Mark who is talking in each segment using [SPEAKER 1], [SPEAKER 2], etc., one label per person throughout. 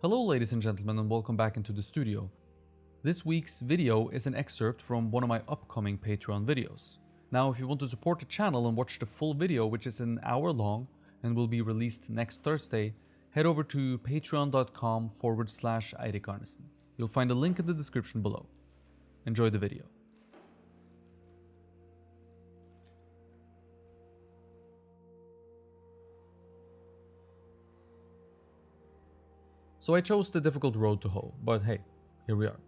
[SPEAKER 1] Hello ladies and gentlemen, and welcome back into the studio. This week's video is an excerpt from one of my upcoming Patreon videos. Now if you want to support the channel and watch the full video, which is an hour long and will be released next Thursday, head over to patreon.com/Eirik Arnesen. You'll find a link in the description below. Enjoy the video. So I chose the difficult road to hoe, but hey, here we are.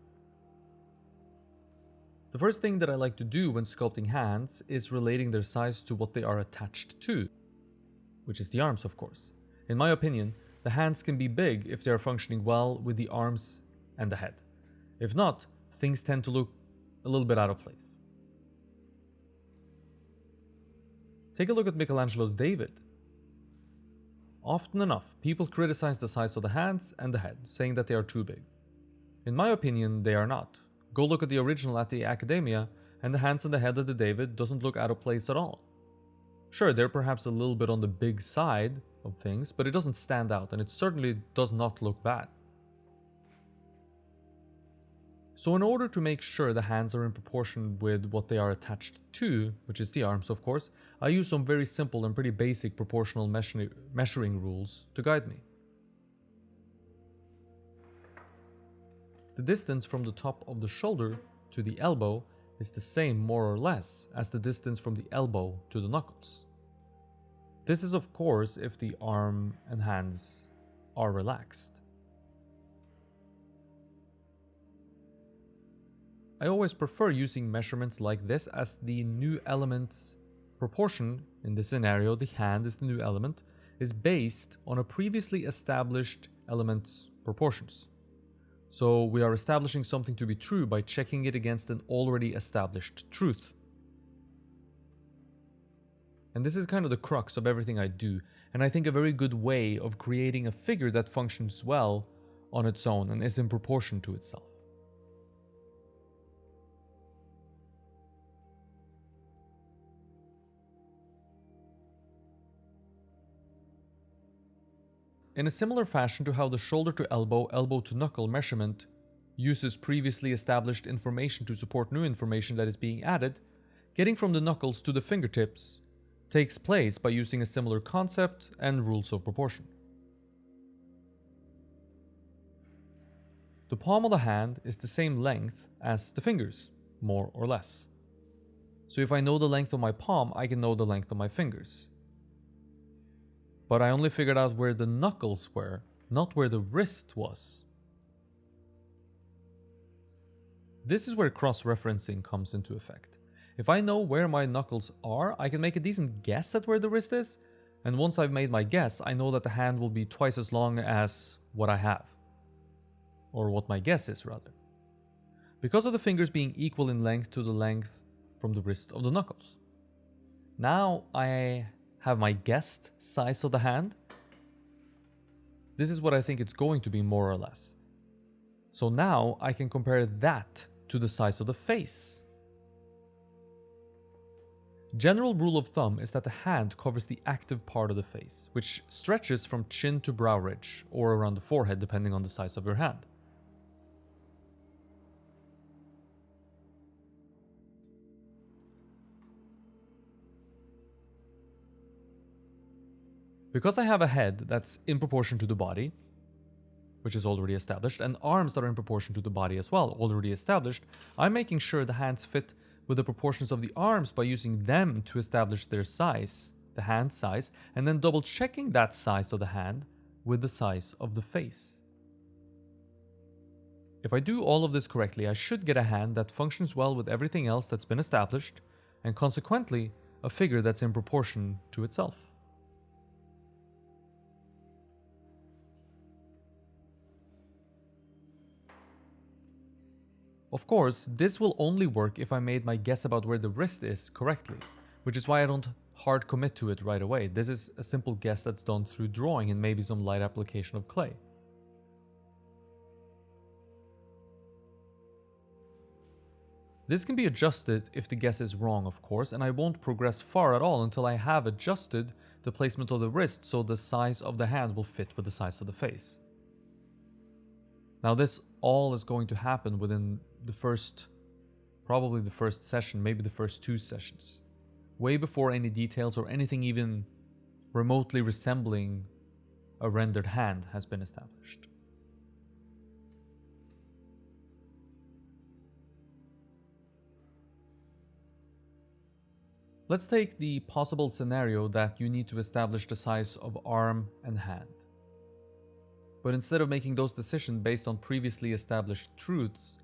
[SPEAKER 1] The first thing that I like to do when sculpting hands is relating their size to what they are attached to, which is the arms, of course. In my opinion, the hands can be big if they are functioning well with the arms and the head. If not, things tend to look a little bit out of place. Take a look at Michelangelo's David. Often enough, people criticize the size of the hands and the head, saying that they are too big. In my opinion, they are not. Go look at the original at the Academia, and the hands and the head of the David doesn't look out of place at all. Sure, they're perhaps a little bit on the big side of things, but it doesn't stand out, and it certainly does not look bad. So in order to make sure the hands are in proportion with what they are attached to, which is the arms of course, I use some very simple and pretty basic proportional measuring rules to guide me. The distance from the top of the shoulder to the elbow is the same more or less as the distance from the elbow to the knuckles. This is of course if the arm and hands are relaxed. I always prefer using measurements like this as the new element's proportion, in this scenario the hand is the new element, is based on a previously established element's proportions. So we are establishing something to be true by checking it against an already established truth. And this is kind of the crux of everything I do, and I think a very good way of creating a figure that functions well on its own and is in proportion to itself. In a similar fashion to how the shoulder to elbow, elbow to knuckle measurement uses previously established information to support new information that is being added, getting from the knuckles to the fingertips takes place by using a similar concept and rules of proportion. The palm of the hand is the same length as the fingers, more or less. So if I know the length of my palm, I can know the length of my fingers. But I only figured out where the knuckles were, not where the wrist was. This is where cross-referencing comes into effect. If I know where my knuckles are, I can make a decent guess at where the wrist is, and once I've made my guess, I know that the hand will be twice as long as what I have. Or what my guess is, rather. Because of the fingers being equal in length to the length from the wrist of the knuckles. Now I have my guessed size of the hand. This is what I think it's going to be more or less. So now I can compare that to the size of the face. General rule of thumb is that the hand covers the active part of the face, which stretches from chin to brow ridge, or around the forehead depending on the size of your hand. Because I have a head that's in proportion to the body, which is already established, and arms that are in proportion to the body as well, already established, I'm making sure the hands fit with the proportions of the arms by using them to establish their size, the hand size, and then double checking that size of the hand with the size of the face. If I do all of this correctly, I should get a hand that functions well with everything else that's been established, and consequently, a figure that's in proportion to itself. Of course, this will only work if I made my guess about where the wrist is correctly, which is why I don't hard commit to it right away. This is a simple guess that's done through drawing and maybe some light application of clay. This can be adjusted if the guess is wrong, of course, and I won't progress far at all until I have adjusted the placement of the wrist so the size of the hand will fit with the size of the face. Now this all is going to happen within probably the first session, maybe the first 2 sessions, way before any details or anything even remotely resembling a rendered hand has been established. Let's take the possible scenario that you need to establish the size of arm and hand. But instead of making those decisions based on previously established truths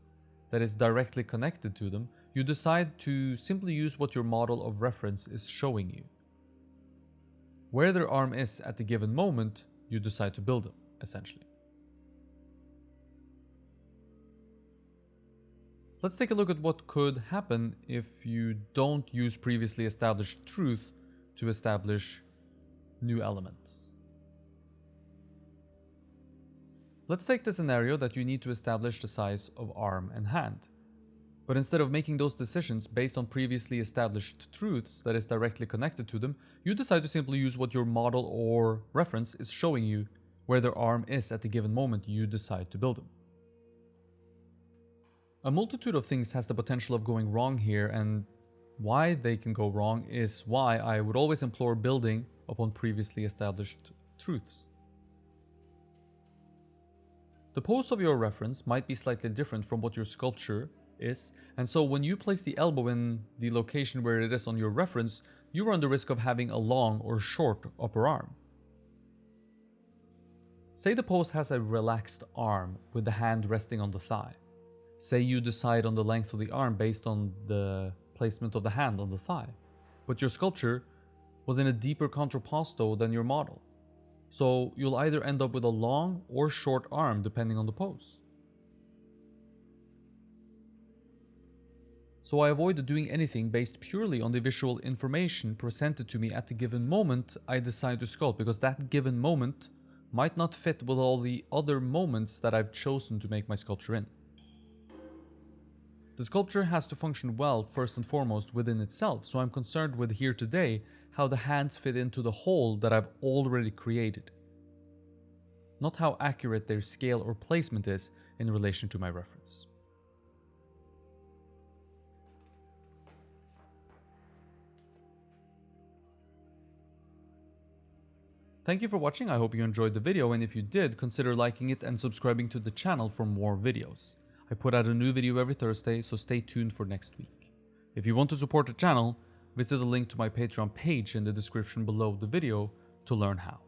[SPEAKER 1] that is directly connected to them, you decide to simply use what your model of reference is showing you. Where their arm is at the given moment, you decide to build them, essentially. Let's take a look at what could happen if you don't use previously established truth to establish new elements. Let's take the scenario that you need to establish the size of arm and hand. But instead of making those decisions based on previously established truths that is directly connected to them, you decide to simply use what your model or reference is showing you, where their arm is at the given moment you decide to build them. A multitude of things has the potential of going wrong here, and why they can go wrong is why I would always implore building upon previously established truths. The pose of your reference might be slightly different from what your sculpture is, and so when you place the elbow in the location where it is on your reference, you run the risk of having a long or short upper arm. Say the pose has a relaxed arm with the hand resting on the thigh. Say you decide on the length of the arm based on the placement of the hand on the thigh, but your sculpture was in a deeper contrapposto than your model. So you'll either end up with a long or short arm depending on the pose. So I avoid doing anything based purely on the visual information presented to me at the given moment I decide to sculpt, because that given moment might not fit with all the other moments that I've chosen to make my sculpture in. The sculpture has to function well first and foremost within itself, so I'm concerned with here today how the hands fit into the whole that I've already created, not how accurate their scale or placement is in relation to my reference. Thank you for watching. I hope you enjoyed the video, and if you did, consider liking it and subscribing to the channel for more videos. I put out a new video every Thursday, so stay tuned for next week. If you want to support the channel, visit the link to my Patreon page in the description below the video to learn how.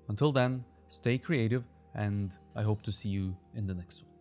[SPEAKER 1] Until then, stay creative, and I hope to see you in the next one.